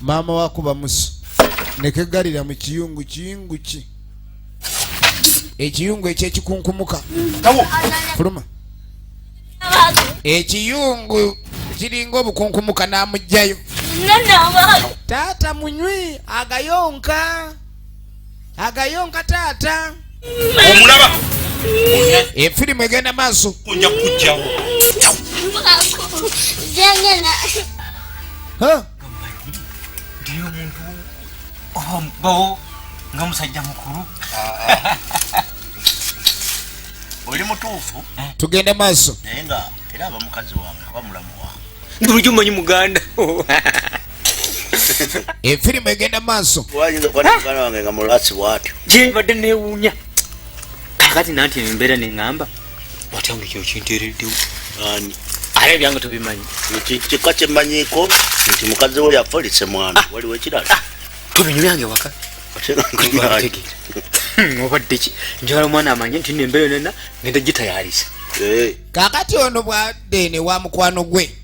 Mama wako bamusu nekegalira mu kiyungu ki ekiyungu ekyekikunkummuka fuluma ekiyungu kiringa obukunkumuka n'amugjayo taata munywi agayonka taata omulaba efirimu egenda maaso kunja kujjawo ndiyo omuntu ombawo nga musajja mukulu oli mutuufu tugenda maaso naye nga era aba mukazi wange aba mulamu wange ndulujo manyi muganda efirimu egenda maaso wayinza kuba muganda wange nga mulasi bwatyo gyembadde neewuunya kakati nanti embeera neŋŋamba watya nga ekyo kinteereddewo ani ate ebyange tobimanyi kika kyemmanyiiko nti mukazi we yafalise mwana waliwo ekirala tobinyo byange waka obadde ki njagala omwana amanye nti nembeera nena ngenda gitayalisa kakati ono bwadde ne wa mukwano gwe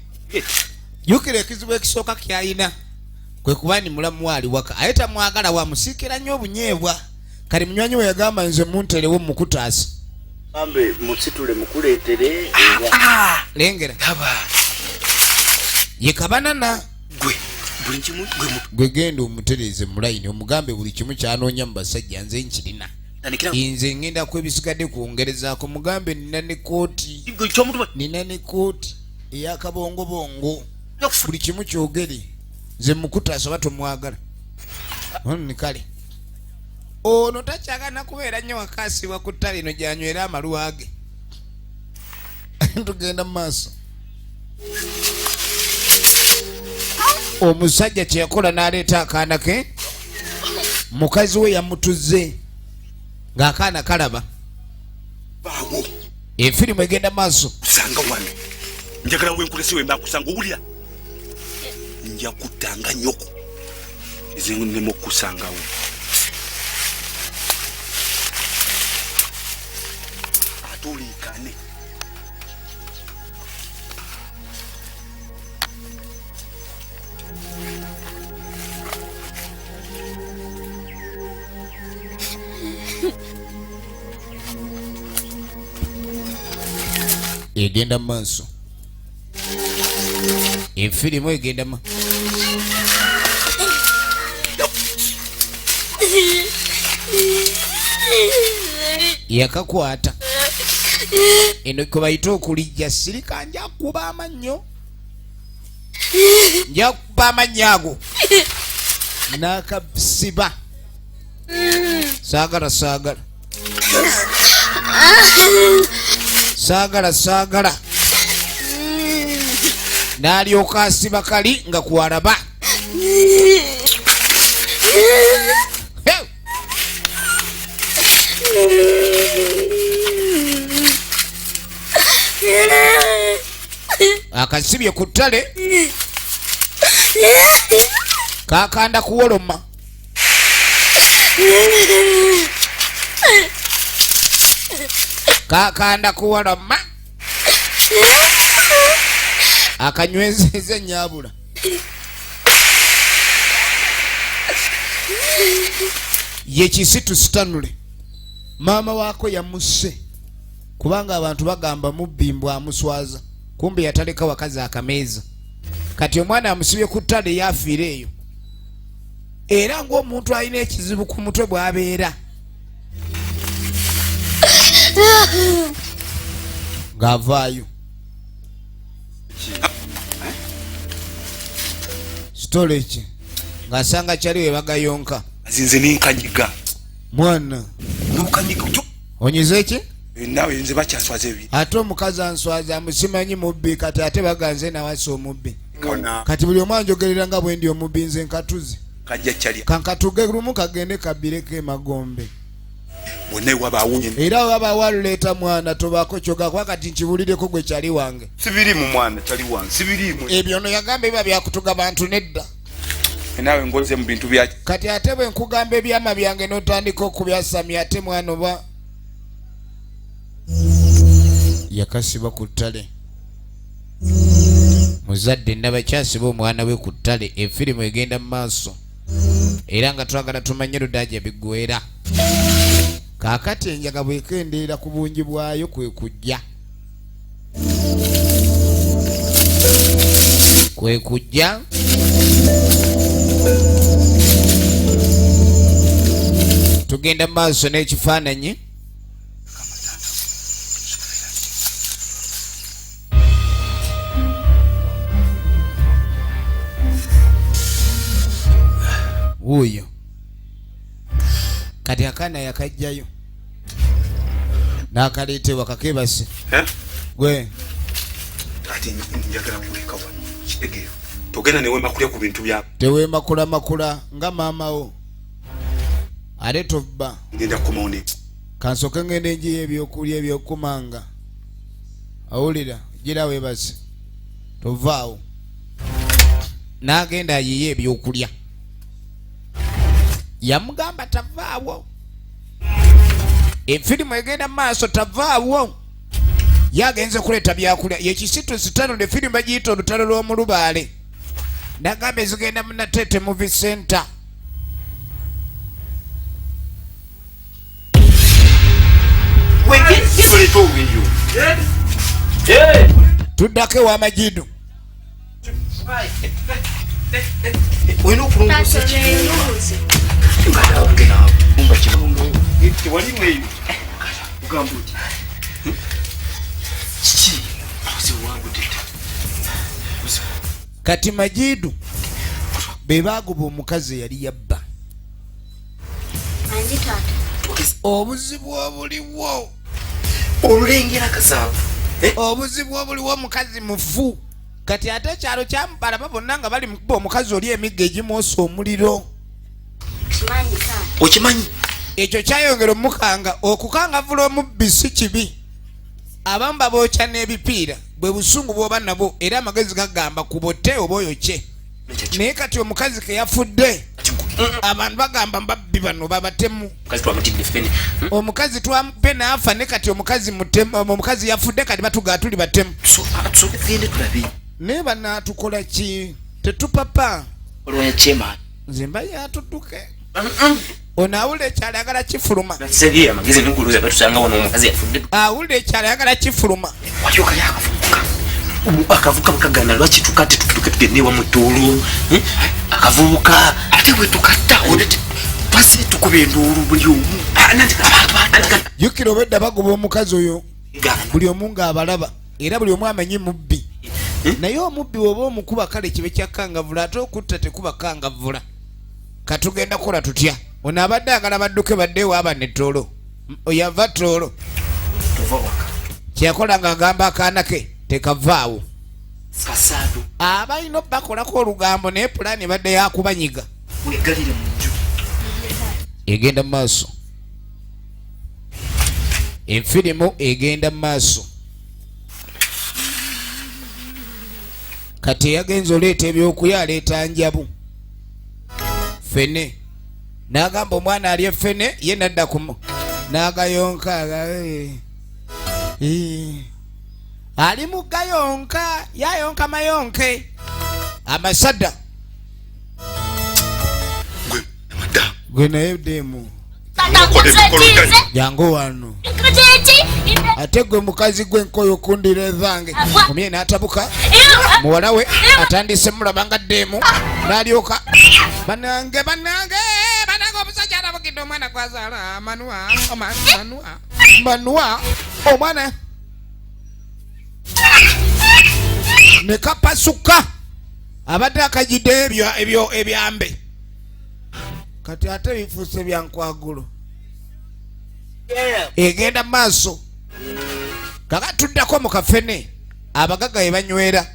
jukira ekizibu ekisooka kyalina kwe kuba ni mulamu waali waka aye tamwagala wamusiikira nnyo obunyeebwa kali munywanyi we yagamba nze munterewo mukutaasa ambe musitule mukuleetere lengera ye kabanana gwe buli kimu gwe genda omutereeze mulayini omugambe buli kimu kyanoonya mu basajja nze nkirina nze ngenda kwebisigadde kwongerezaako mugambe nina ne kooti eyakabongobongo buli kimu kyogere nze mukutaasa oba tomwagala ni kale ono takyagana kubeera nnyo wakaasibwa ku ttale eno gyanywera amaluwa ge tugenda mu maaso omusajja kyeyakola n'aleeta akaana ke mukazi we yamutuzze ng'akaana kalaba baawo efirimu egenda maaso kusanga wano njagala wenkulesi wemba kusanga owulira nja kuttanga nnyoko ezo nemu okukusangawo ate oliikane egenda maaso efirimu egenda yakakwata eno kwe bayita okulijja sirika njakuba amannyo ago n'akasiba saagala n'alyoka asiba kali nga kwalaba akasibye ku ttale kakanda kuwoloma akanywezeza nyabula ye kisitu sitanule maama waako yamusse kubanga abantu bagamba mubbi mbwa amuswaza kumbe yataleka wakazi akameeza kati omwana amusibye ku ttale yafiira eyo era ng'omuntu alina ekizibu ku mutwe bw'abeera ng'avaayo storage ng'asanga kyali we bagayonka azinze nenkanyiga mwana n'okanyiga onyize ki nawe nze bakyaswaza ebi ate omukazi answaza musimanyi mubbi kati ate baganze nawasa omubbi kati buli omu anjogerera nga bwe ndi omubbi nze nkatuze kajja kyali kankatuge lumu kagende kabireko emagombe bonna ewabaawo era wabaawo aluleeta mwana tobaako kyogakwa kati nkibulireko gwe kyali wange sibirimu mwana kyali wange sibirimu ebyo no yagamba biba byakutuga bantu nedda naawe ngoze mu bintu bya kati ate bwe nkugamba ebyama byange n'otandika okubyasamya ate mwana oba yakasiba ku ttale muzadde nabakyasiba omwana we ku ttale. Efirimu egenda mu maaso era nga twagala tumanye Ludaja biggwera. Kaakati enjaga bwekendeera ku bungi bwayo kwe kujja. Kwe kujja tugenda mu maaso n'ekifaananyi. Wuuyo kati akaana yakajjayo n'akaleetebwa kakebase. Gwe ati njagala kuleka wano kitegeero togenda ne weemakulya ku bintu byabo. Teweemakula nga maamawo ate tobba. Ngenda kumaone kansooke ngende njiyo ebyokulya ebyokumanga. Awulira gira weebase tovaawo. N'agenda ayiye ebyokulya. Yamugamba tavaawo. Efirimu egenda maaso tavaawo. Yagenze kuleeta byakulya yekisitu sitano ne firimu bagiyita olutalo lw'omulubaale. Nagamba ezigenda mu Natete Movie Center. Tuddako ewa Majidu. Kati Majidu bebagoba omukazi yali yabba. Obuzibu obuliwo olulengera kasaavu. Obuzibu obuliwo omukazi mufu. Kati ate ekyalo kyamubalaba bonna nga bali mukuba omukazi oli emigga egimwosa omuliro. Okimanyi ekyo kyayongera omukanga. Okukangavula omubbi si kibi. Abamu babookya n'ebipiira bwe busungu bw'oba nabwo era amagezi gagamba kubote oba oyokye. Naye kati omukazi ke yafudde abantu bagamba mbabbi bano babatemu. Omukazi twamupe n'afa ne kati omukazi mutemu. Omukazi yafudde kati batugaa tuli batemu. Ne banaatukola ki? Tetupapa nze mba yatudduke. Onaawulira ekyalo ayagala kifuluma. Awulira ekyalo ayagala kifuluma. Akavubuka bukagana lwaki tukate tugende ewa mutuulu. Akavubuka ate bwe tukatta twase tukuba enduulu buli omu. Jjukira obwedda bagoba omukazi oyo buli omu ng'abalaba era buli omu amanyi mubbi. Naye omubbi bw'oba omukuba kale kibe kyakangavula ate okutta tekuba kangavula. Katugenda kukola tutya? Ono abadde agala badduke badde ewaaba ne Toolo. Oyava Toolo kyeyakola ng'agamba akaana ke tekavaawo. Abalina bakolako olugambo naye pulaani badde yakubanyiga. Egenda mu maaso. Efirimu egenda mu maaso. Kati yagenze oleeta ebyokulya aleeta njabu. Fene n'agamba omwana alye fene ye nadda kumu n'agayonka ali mu gayonka yayonka mayonke amasada. Gwe naye demu jangu wano ate gwe mukazi gwe nkoyo kundira ezange. Omye n'atabuka muwala we atandise mulaba nga demu n'alyoka banange omusajja alabukidde omwana gwazaala manua omwana ne kapasuka abadde akajidde ebyo ebyambe. Kati ate bifuuse byankwagulo. Egenda mu maaso. Kaka tuddako mu kafene abagaga we banywera.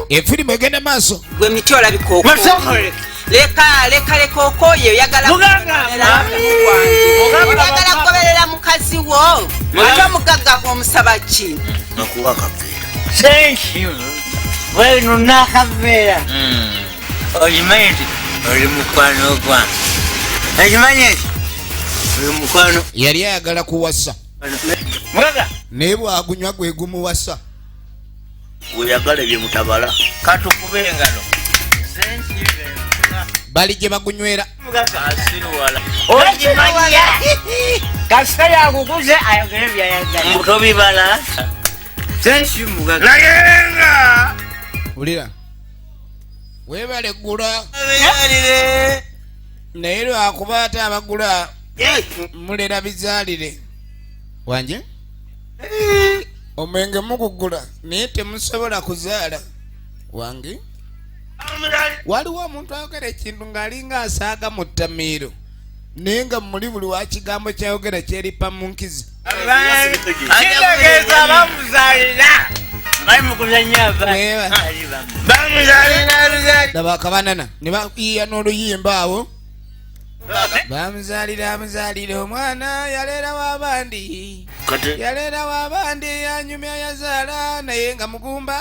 Efirimu egenda mu maaso. Gwe miti olabika leka okooyo oyagala kugoberera mukazi wo ate omugagga omusaba ki? wenu nakaveera okimanyi nti oli mukwano gwange. Okimanyi nti oli mukwano yali ayagala kuwasa naye bwagunywa gwe gumuwasa weyagala ebyemutabala katukube engalo bali gye bagunywera asiruwala okimanya kasita yakukuze ayogere byayagala mutobibala sensi mugaga nayenga ulira webale gula bizalire naye lwakuba ate abagula mulera bizaalire wanje omwenge mugugula naye temusobola kuzaala wange waliwo omuntu ayogera ekintu ng'alinga asaaga mu ttamiiro naye nga muli buli wa kigambo kyayogera kyeripa mu nkizi kitegeeza bamuzaalira bali mu kuzannya laba akabanana ne bayiya n'oluyimba awo bamuzaalira omwana yaleera w'abandi yaleera w'abandi yanyumya yazaala naye nga mugumba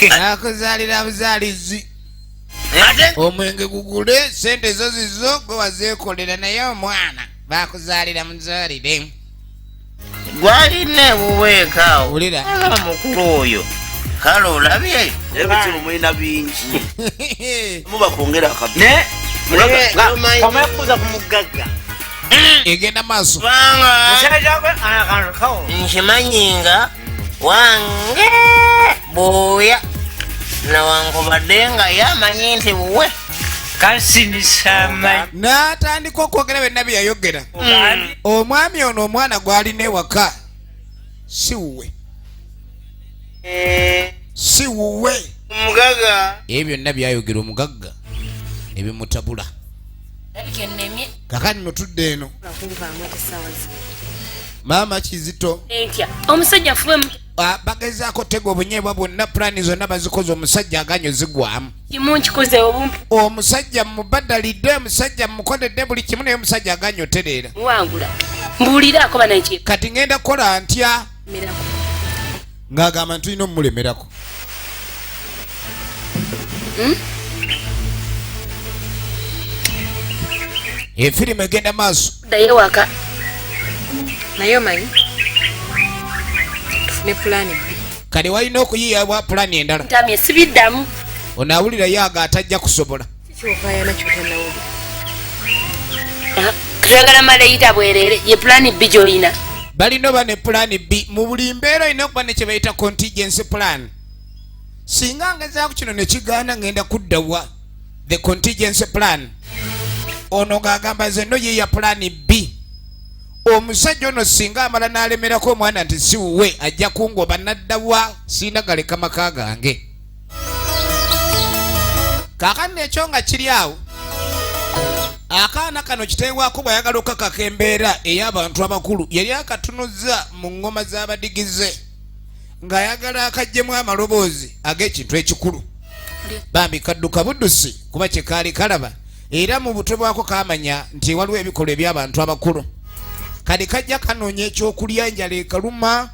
nakuzaalira buzaalizi omwenge gugule sente ezo zizo gwe wazeekolera naye omwana bakuzaalira muzaalire gwalina ebuweekaawo ulira mukulu oyo kale olabye ebizibu mulina bingi mubakwongera kamekuza ku mugagga egenda maaso musajjakwe akantu kawo nkimanyinga wange booya nawankubadde nga yamanyi nti buwe kansinisa amanyi n'atandika okwogera byenna bye yayogera omwami ono omwana gw'alina ewaka si wuwe si wuwe omugaga ebyo byonna byayogera omugagga ebimutabula kakati notudde eno maama Kizito omusajja fube bagezaako tega obunyeebwa bwonna pulaani zonna bazikoze omusajja aganyo zigwamu kimu nkikoze obumpi omusajja mubadalidde omusajja mukodedde buli kimu naye omusajja aganyo tereera wangula mbuuliraako banaki kati ngenda kukola ntya ng'agamba ntulina omumulemerako efirimu egenda maaso ddayo waka naye omanyi tufune pulaani kale walina okuyiiyabwa pulaani endala ntamye sibiddamu onaawulirayo aga atajja kusobola kikyokayana kyotanawulira katwagala malayita bwerere ye pulaani B gy'olina balina oba ne pulaani B mu buli mbeera olina okuba ne kye bayita contingency plan singa ngezaako kino ne kigaana ngenda kuddawa the contingency plan ono ng'agamba ze nno yiiya pulaani B omusajja ono singa amala n'alemerako omwana nti si wuwe ajja kungoba naddawa sina galeka maka gange kaakano ekyo nga kiri awo akaana kano kiteebwako bw'ayagala okukakaka embeera ey'abantu abakulu yali akatunuzza mu ngoma z'abadigize ng'ayagala akaggyemu amaloboozi ag'ekintu ekikulu bambi kadduka buddusi kuba kye kaali kalaba era mu butwe bwako kaamanya nti waliwo ebikolwa eby'abantu abakulu kati kajja kanoonya ekyokulya enjala ekaluma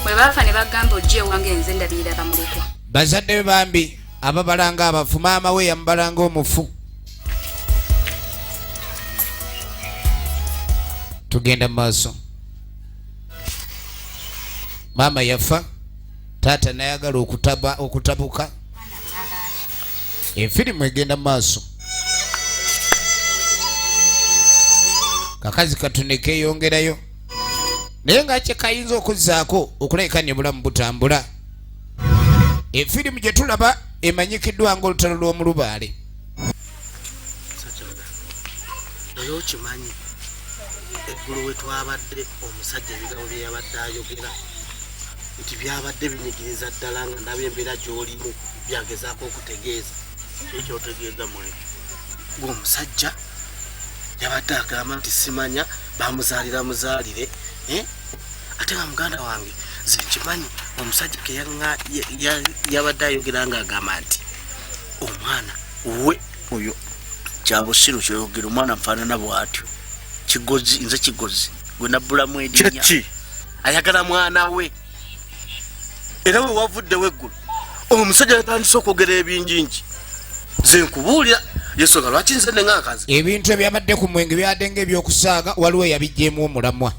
bwe baafa ne bagamba ojja ewange nze ndabirira bamulekwa bazadde be bambi ababalanga abafu maama we yamubalanga omufu tugenda mu maaso maama yafa taata nayagala okutabuka efirimu egenda mu maaso kakazi katuneka eyongerayo naye nga kye kayinza okuzzaako okulabika ne bulamu butambula efirimu gye tulaba emanyikiddwa nga olutalo lw'omu lubaale naye okimanyi eggulu we twabadde omusajja ebigambo bye yabadde ayogera nti byabadde binyigiriza ddala nga ndaba embeera gy'olimu byagezaako okutegeeza ekyotegeeza mu ekyo gweomusajja yabadde agamba nti simanya bamuzaalira muzaalire ate nga muganda wange ze nkimanyi omusajja ke yabadde ayogera nga agamba nti omwana we oyo kyabusiru kyoyogera omwana nfaanana bw'atyo kigozi nze kigozi gwe nabbulamu erinnya ayagala mwana we era we wavuddewo eggulu omusajja yatandise okwogera ebingingi ze nkubuulira yesu lwaki nze ne ngakazi ebintu ebyabadde ku mwenge byadde ng'ebyokusaaga waliwo yabijjeemu omulamwa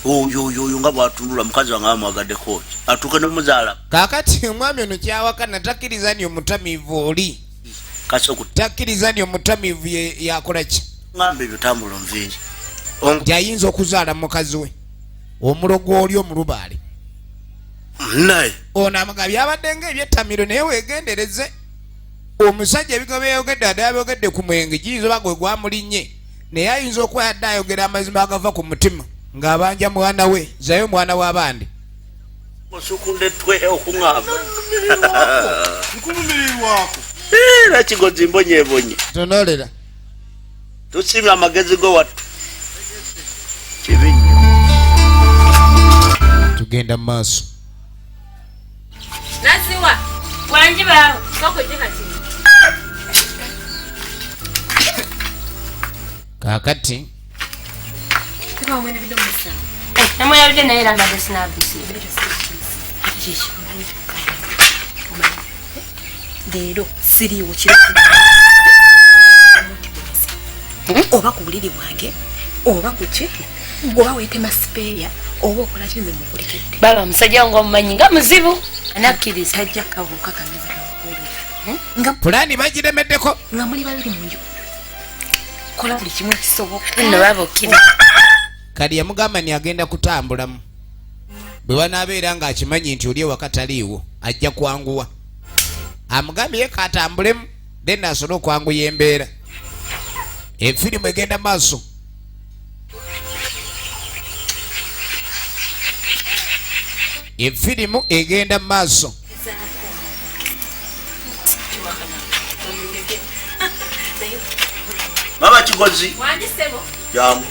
oyo nga bw'atunula mukazi wange amwagaddeko atuuke n'omuzaala kaakati omwami ono kyawakana takkiriza ni omutamiivu oli takkiriza ni omutamiivu yakola ki ngamba ebyo tambula nviiri gyayinza okuzaala mukazi we omulogo oli omulubaale naye ono amaga byabadde ng'ebyettamiro naye weegendereze omusajja ebigo byeyogedde adde abyogedde ku mwenge giyinza oba gwe gwamulinnye naye ayinza okuba yadde ayogera amazima agava ku mutima ng'abanja mwana we zayo mwana w'abandi osukundetwe okuŋŋamba nkulumirirwako nakigozi mbonyebonye tonolera tusimye amagezi go wattu kibi nnyo tugenda mu maaso nasiwa wanjibawo sokoje kati kaakati namweyabidde naye era mbadde sinabisi leero siriiwo kiri oba ku buliri bwange oba kuki oba weetema sipeeya oba okola kinze mukulikedde baba omusajja wange omumanyi nga muzibu anakkiriza tajja kabuuka kameza kabukuulira pulaani bagiremeddeko nga muli babiri mu nju kola buli kimu ekisoboka nno baba okkiri kali yamugamba ni agenda kutambulamu bwe banaabeera ng'akimanyi nti oli ewaka taliiwo ajja kwanguwa amugambye ye kaatambulemu then asobole okwanguya embeera efirimu egenda maaso efirimu egenda maaso baba kigozi jangu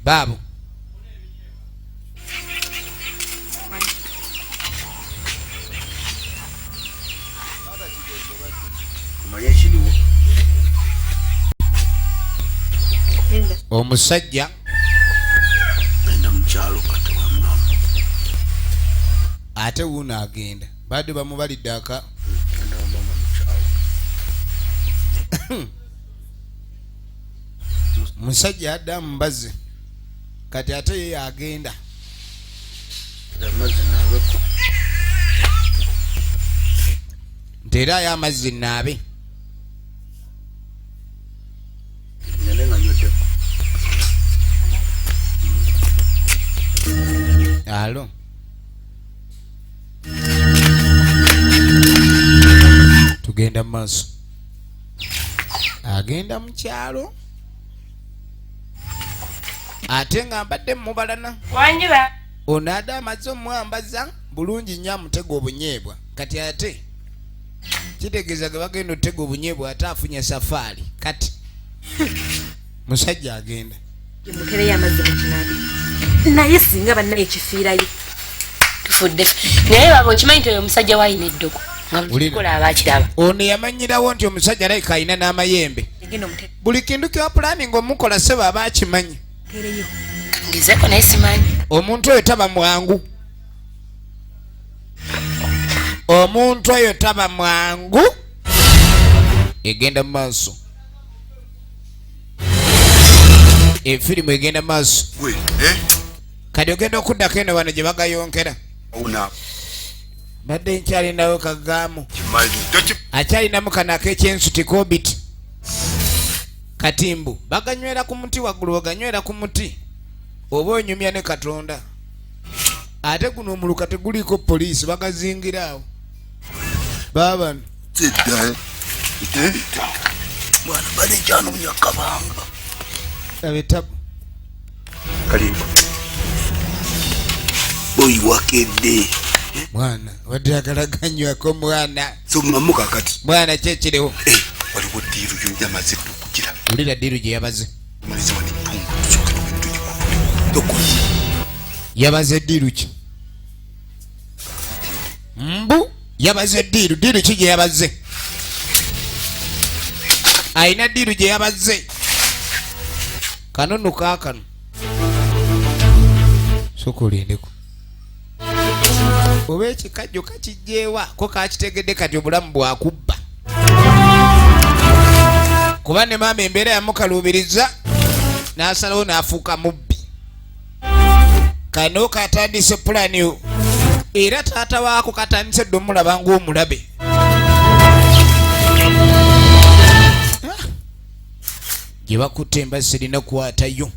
baabo kumanya ekiriwo omusajja genda mukyalo katewamwamu ate wuuno agenda badde bamubalidde aka genda wamama mukyalo musajja adda mumbaze kati ate ye agenda amazzi nabeko nteerayo amazzi naabe nyane nga nyoddeko alo tugenda mu maaso agenda mu kyalo ate nga mbadde mubalana wanjiba ono adde amaze omwambaza bulungi nnyo amutega obunyeebwa kati ate kitegeeza ge bagenda otega obunyeebwa ate afunye safaali kati musajja agenda mutereyo amazzi mu kinaabi naye singa bannaye ekifiirayo tufudde naye baba okimanyi nti oyo omusajja waayina eddogo nga bulikola abakiraba ono yamanyirawo nti omusajja alayika alina n'amayembe egenda omutereyo buli kintu kya pulaani ng'omukola sebo aba akimanyi ngezeko naye simanyi omuntu oyo taba mwangu omuntu oyo taba mwangu egenda mu maaso efirimu egenda mu maaso kati ogenda okuddako eno wano gye bagayonkera badde nkyalinawo kagaamu akyalinamu kano ak'ekyensuti kobiti katimbu baganywera ku muti waggulu baganywera ku muti oba onyumya ne katonda ate guno omuluka teguliiko poliisi bagazingiraawo baabano mwana bali njano munyakabanga abetabu kalimba boyi wakedde mwana wadde agalaganywako mwana somamuka kati mwana kyekiriwo waliwo ddiiru yonyamaze okugira wulira ddiiru gye yabaze maliza wano entungu tusooke tugende yabaze ddiiru ki mbu yabaze ddiiru ki gye yabaze ayina ddiiru gye yabaze kanono kaakano sokolindeko oba ekikajjo kakijjeewa ko kakitegedde kati obulamu bwakubba kuba ne maama embeera yamukaluubiriza n'asalawo n'afuuka mubbi. Kano katandise pulani era taata waako katandise dde omulaba ng'omulabe. Gye bakutte embazzi erina kukwatayo.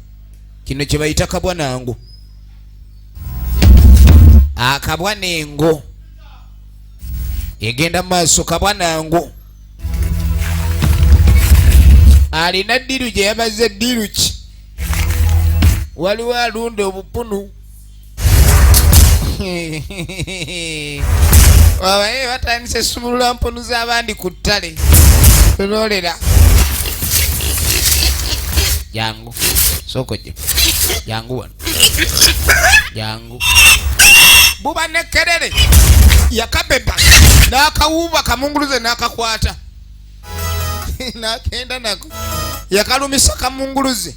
Kino kye bayita kabwanango. Akabwanengo egenda maaso kabwanango. Alina ddiru gye yabaze ddiru ki? Waliwo alunda obupunu. Wabaye batandise sumulula mpunu z'abandi ku ttale. Tuloolera. Jangu. Sokoje. Jangu wano. Jangu. Buba nekerere. Yakabeba. N'akawuuba kamunguluze n'akakwata. N'akenda nako. Yakalumisa kamunguluze.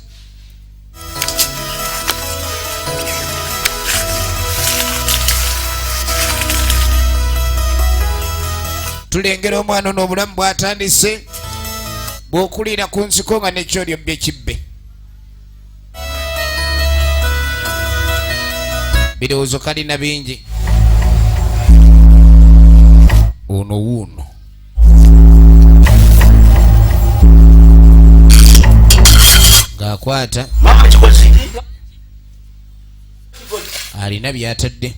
Tulengera omwana n'obulamu bw'atandise bw'okulira ku nsiko nga n'ekyolyo bye kibbe. Birowoozo kalina bingi. Ono wuuno. Ng'akwata. Alina by'atadde.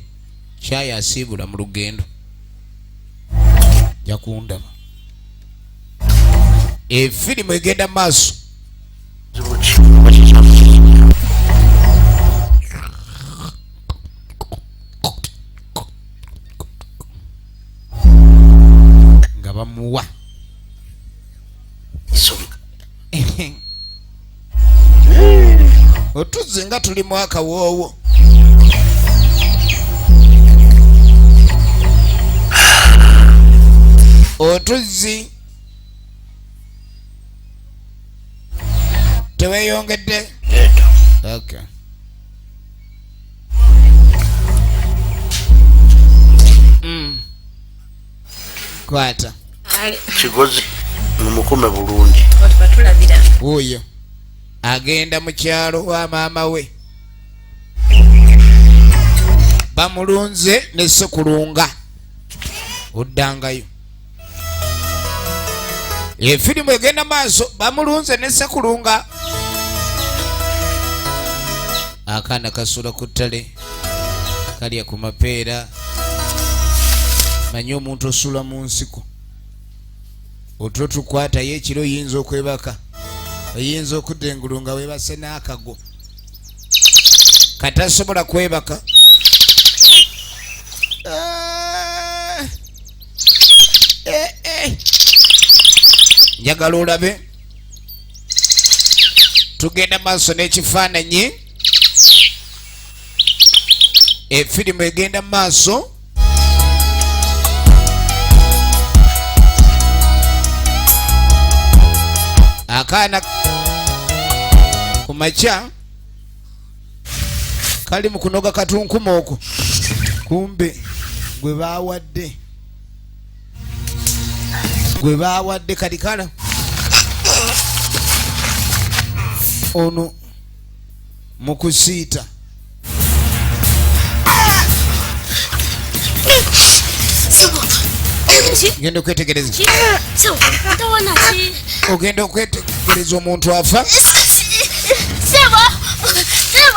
Kyayi asiibula mu lugendo. Yakundaba. Efirimu egenda maaso. Nga bamuwa. Otuzze nga tuli mu akawoowo. Otuzzi teweeyongedde? Okay. Kwata kigozi mumukume bulungi. Oyo agenda mu kyalo wa maama we. Bamulunze ne Ssekulunga. Oddangayo. Efirimu egenda maaso bamulunze ne Ssekulunga. Akaana kasula ku ttale kalya ku mapeera. Manyi omuntu osula mu nsiko. Otwo tukwatayo ekiro yinza okwebaka. Oyinza okudengulunga weebase n'akago. Katasobola kwebaka. Njagala olabe. Tugenda maaso n'ekifaananyi. Efirimu egenda maaso. Akaana ku makya kali mu kunoga katunkuma okwo. Kumbe gwe baawadde. Gwe baawadde kali kala. Ono mu kusiita. Genda okwetegereza. Ogenda okwetegereza omuntu afa.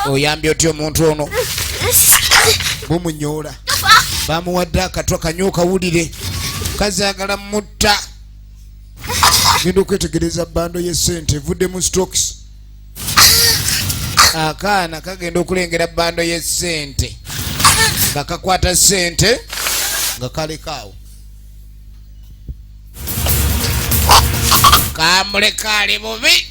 Oyambye otya omuntu ono? Bumunyoola. Bamuwadde akatwa kanyooka wulire. Kazaagala mutta. Genda okwetegereza bando y'essente evudde mu stocks. Akaana kagenda okulengera bando y'essente. Nga kakwata ssente nga kalekaawo. Kamuleka ali bubi.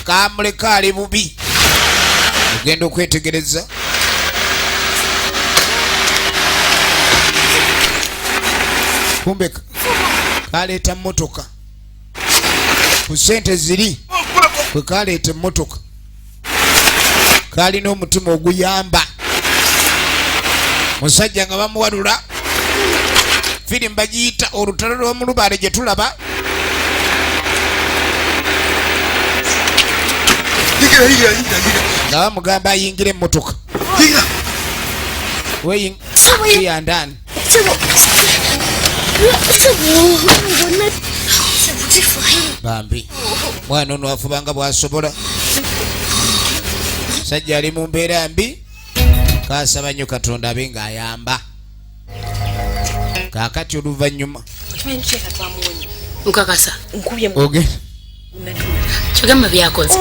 Kamuleka ali bubi. Ogenda okwetegereza. Kumbe kaleeta mmotoka. Ku ssente ziri kwe kaleeta emmotoka. Kalina omutima oguyamba. musajja nga bamuwadula firimu bagiyita olutalo lw'omulubaale gye tulaba nga bamugamba ayingire emmotoka weya ndani bambi mwana ono afubanga bwasobola sajja ali mu mbeera mbi kasaba nnyo Katonda abe ng'ayamba kaakati oluvannyuma nkakasa oge kigamba byakoze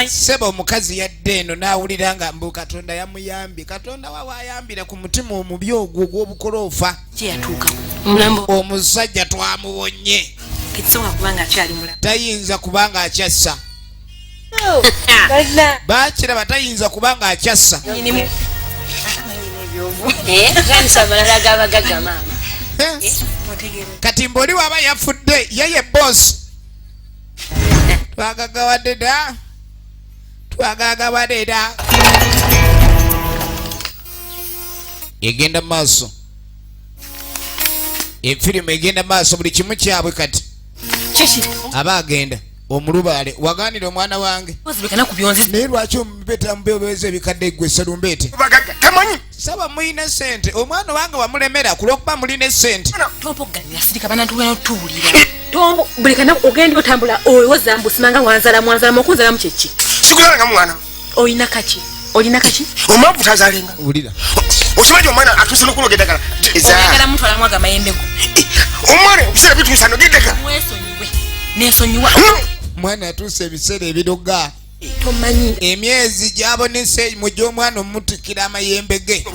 seba omukazi yadde eno n'awulira nga mbu Katonda yamuyambye. Katonda wawaayambira ku mutima omubi ogwo ogw'obukoloofa omusajja twamuwonye tayinza kubanga akyassa bakiraba tayinza kubanga akyassa kati mboli waba yafudde yeye boss twagagawadde da egenda maaso efirimu egenda maaso buli kimu kyabwe kati aba agenda omulubaale waganira omwana wange naye lwaki omubeta mubeobeweza ebikadde gwe salumbeete saba muyina sente omwana wange wamulemera kulwokuba mulina sente buli kanaku ogenda otambula owoza mbusimanga mwanzala mukunzalamu kyeki sikuyalanga mwana olina kaki omavu tazalenga ulira okimanyi omwana atuuse n'okuloga eddagala oyagala mutwalamu agamayembego omwana ebiseera bituusa nogeddagala nensonyiwa mwana atuuse ebiseera ebidoga tomanyi emyezi gyabonese mu gy'omwana omutikira amayembe ge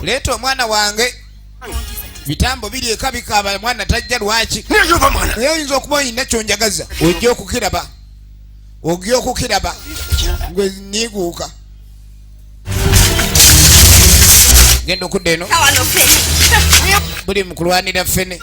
leeta omwana wange bitambo biri eka bikaaba mwana tajja lwaki naye oyinza okuba oyina kyonjagaza ojja okukiraba gwe niguuka genda okudda eno buli mukulwanira ffene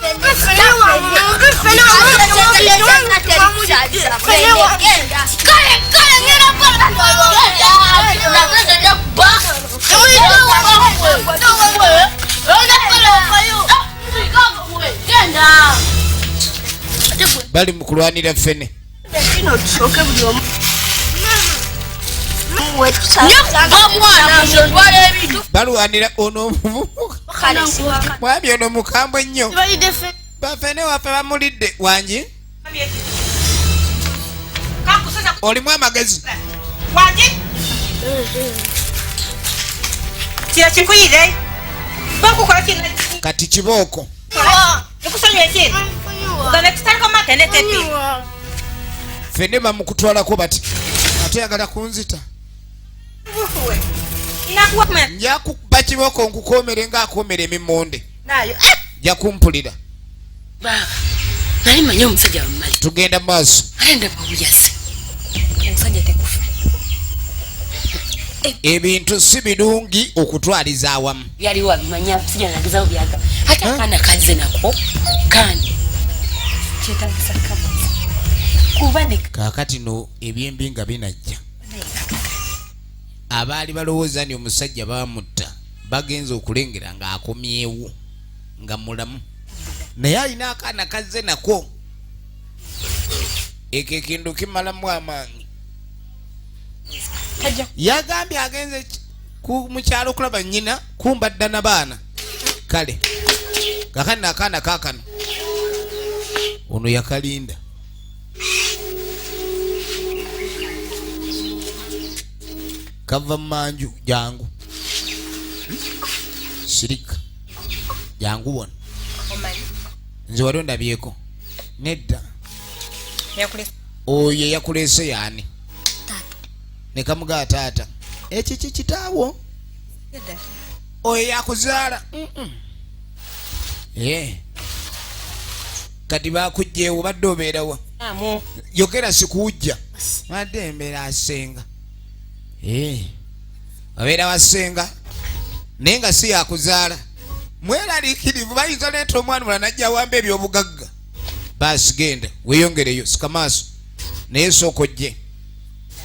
bali mukulwanira ffene balwanira ono omuvubuka mwami ono mukambwe nnyo bafene waffe bamulidde wangi olimu amagezi kati kibooko fene bamukutwalako bati ate yagala kunzita njakukuba kibooko nkukomere ngaakomera emimonde jakumpulira baba nali manye omusajja wamumali tugenda maaso alenda bawuyase omusajja tekufa ebintu si birungi okutwaliza awamu byali wabimanya sijja nagezawo byaga ate akaana kazze nako kani kyetagisa kabuza kuba ne kaakati no ebyembi nga binajja abaali balowooza nti omusajja baamutta bagenza okulengera ng'akomyewo nga mulamu naye alina akaana kazze nako ekyo ekintu kimalamu amaanyi yagambye agenze mu kyalo okulaba nnyina kumba ddana baana kale kakani akaana kaakano ono yakalinda kava manju jangu sirika jangu wano nze wali ondabyeko nedda oyo yakulese yani nekamuga taata ekyo kikitaawo oyo yakuzaala kati bakujjeewo badde obeerawa yogera sikuwujja badde embeera asenga abeera wasenga naye nga si yakuzaala mweraliikirivu bayinza leeta omwana mulala najja wamba ebyobugagga baasi genda weeyongereyo sika maaso naye sooka ojje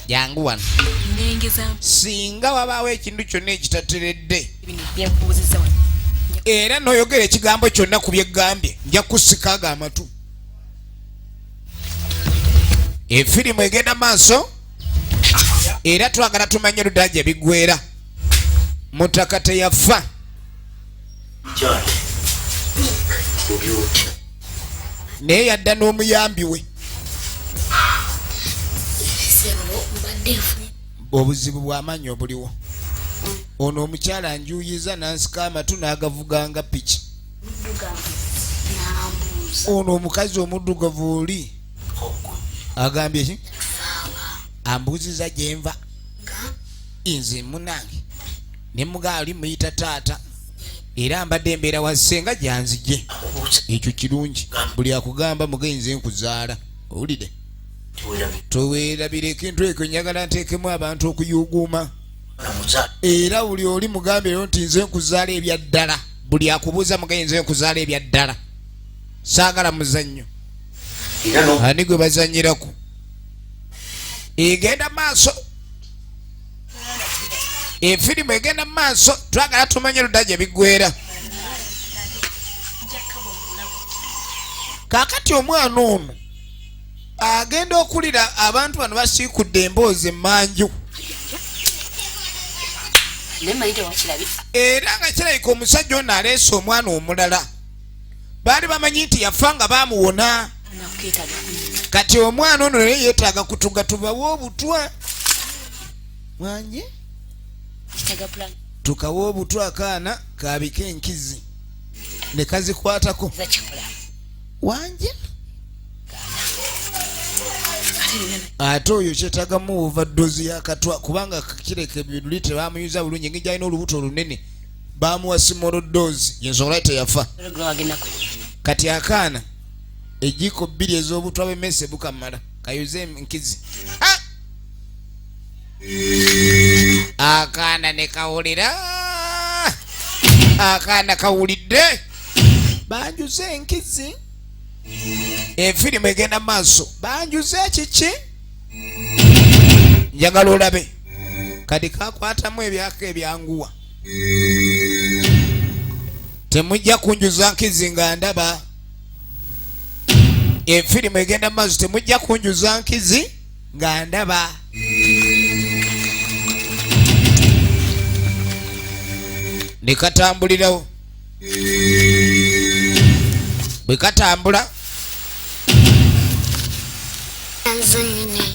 jangu wano singa wabaawo ekintu kyonna ekitateredde byenkubuuziza wano era n'oyogera ekigambo kyonna ku byegambye nja kusikaaga amatu. Efirimu egenda maaso era twagala tumanye Ludaja bigwera. Mutaka teyafa. Naye yadda n'omuyambi we. Obuzibu bw'amaanyi obuliwo. Ono omukyala anjuyiza n'ansika amatu n'agavuganga piki. Ono omukazi omuddugavu oli agambye ki? Ambuuziza gye nva. Nze munange ne mugaali muyita taata era mbadde mbeera wa ssenga gyanzije. Ekyo kirungi. Buli akugamba mugenzi nkuzaala. Owulire? Toweerabira ekintu ekyo njagala nteekemu abantu okuyuuguuma. Era buli oli mugambiro nti nze nkuzaala ebya ddala. Buli akubuuza mugenzi nkuzaala ebya ddala. Saagala muzannyo. Ani gwe bazannyirako. Egenda maaso. Efirimu egenda maaso. Twagala tumanye Ludaja bigwera. Kaakati omwana ono agenda okulira abantu bano basiikudde emboozi emmanju. Era nga kirabika omusajja ono aleese omwana omulala. Baali bamanyi nti yafa nga baamuwona. Kati omwana ono naye yeetaaga kutuga tubawe obutwa. Wanje? Tukawe obutwa akaana kaabika enkizi. Ne kazikwatako. Wanje? Ate oyo kyetagamu overdose y'akatwa kubanga kireka ebiduli tebamuyuza bulungi engeri gy'alina olubuto olunene bamuwa small dose yensobola teyafa. Kati akaana ejjiiko 2 ez'obutwa bw'emmese bukamala kayuze enkizi. Akaana ne kawulira. Akaana kawulidde banjuze enkizi. Efirimu egenda maaso. Banjuze kiki? Njagala olabe. Kati kakwatamu ebyaka ebyanguwa. Temujja kunjuza nkizi nga ndaba. Efirimu egenda maaso. Temujja kunjuza nkizi nga ndaba. Ne katambulirawo. Bwe katambula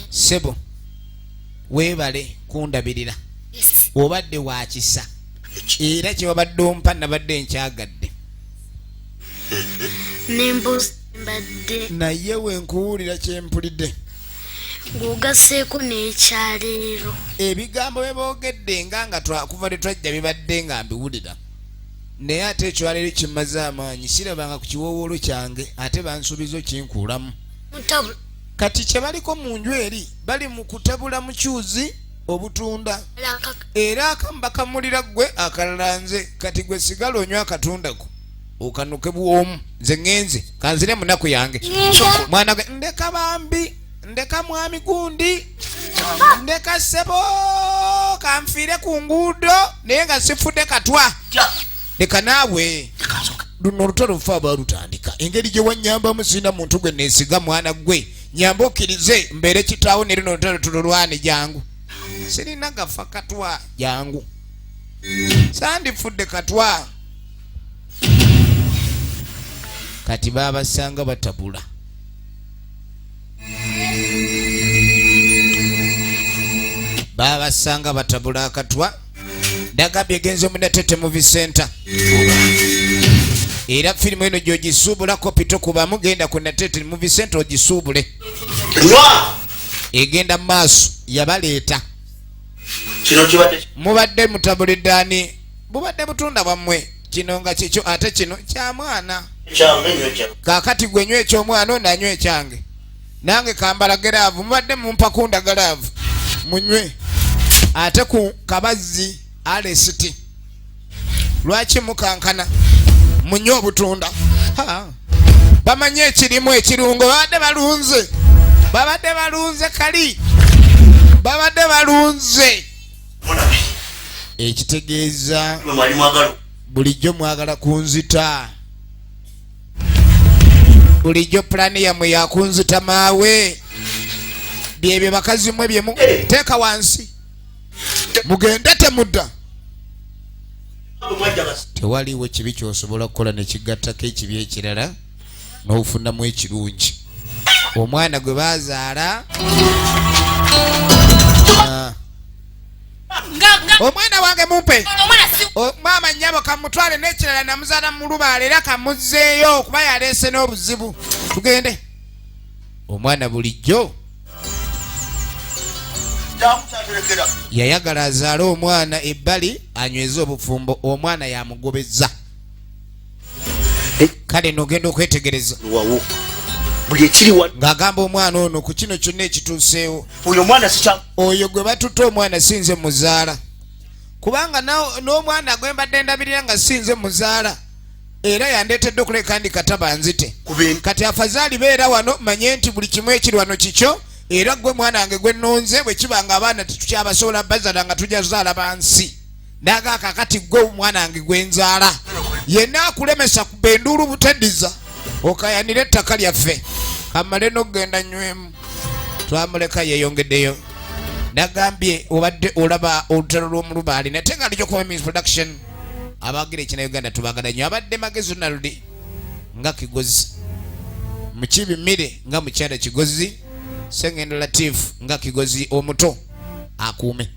sebo weebale kundabirira. Obadde wa kisa era kye wabadde ompa nabadde nkyagadde. Naye wenkuwulira kyempulidde ng'ogasseeko n'ekyaleero. Ebigambo bye boogedde nga kuva tetwajja bibadde nga mbiwulira. Naye ate ekyaleero kimaze amaanyi sirabanga ku kiwoowoolo kyange ate bansuubiza kinkuulamu. Kati kye baliko mu nju eri bali mu kutabula mu kyuzi obutunda. Era akamu bakamulira ggwe akalala nze. Kati gwe sigala onywa akatundako okanuke bwomu. Nze ŋŋenze kanzire munaku yange. Mwana gwe ndeka bambi ndeka mwami gundi ndeka ssebo kanfiire ku nguudo naye nga sifudde katwa. Leka naawe luno olutalo lufa abalutandika. Engeri gye wannyambamu sina muntu gwe neesiga mwana gwe. Nyamba okkirize mbeere kitaawo ne luno olutalo tululwane jangu. Sirina gafa katwa jangu. Sandifudde katwa. Kati baabasanga batabula. Baabasanga batabula akatwa. Ndagambye egenze Mudatete Movie Center. Era firimu eno gy'ogisuubulako pito kubamu genda ku Natete Movie Center ogisuubule. Egenda maaso yabaleeta. Mubadde mutabulidde ani? Bubadde butunda bwammwe. Kino nga kikyo ate kino kya mwana. Kaakati gwe nywa eky'omwana ono anywa ekyange. Nange kambala geraavu. Mubadde mumpa kunda geraavu. Munywe. Ate ku kabazzi Alesiti. Lwaki mukankana? Munywe obutunda. Bamanye ekirimu ekirungo babadde balunze. Babadde balunze kali. babadde balunze ekitegeeza bulijjo mwagala kunzita bulijjo pulani yammwe yakunzita maawe byebyo bakazi mwe bye teeka wansi mugende temudda tewaliwo kibi kyosobola kukola nekigattako ekibi ekirala n'ofunamu ekirungi omwana gwe bazaala omwana wange mumpe maama nnyabo kamutwale n'ekirala namuzaala mu lubaale era kamuzzeeyo kuba yaleese n'obuzibu tugende omwana bulijjo yayagala azaale omwana ebbali anyweze obufumbo omwana yamugobeza kale nogenda okwetegereza ng'agamba omwana ono ku kino kyonna ekituuseewo oyo gwe batutte omwana sinze muzaala kubanga n'omwana gwe mbadde ndabirira nga sinze muzaala era yandeetedde okuleka ndi kataba nzite kati afazaali beera wano manye nti buli kimu ekiri wano kikyo era gwe mwana wange gwe nnonze bwe kibanga abaana tetukyabasobola bazala nga tujja zaala bansi naga kakati gwe omwana wange gwe nzaala yenna akulemesa kuba enduulu buteddiza okayanira ettaka lyaffe kamale n'okugenda nywemu twamuleka yeeyongeddeyo nagambye obadde olaba olutalo lw'omulubaali nate nga lijjo kuba means production abagira ekina uganda tubagala nnyo abadde magezi naludi nga kigozi mukibi mmire nga mukyala kigozi sengendo latifu nga kigozi omuto akuume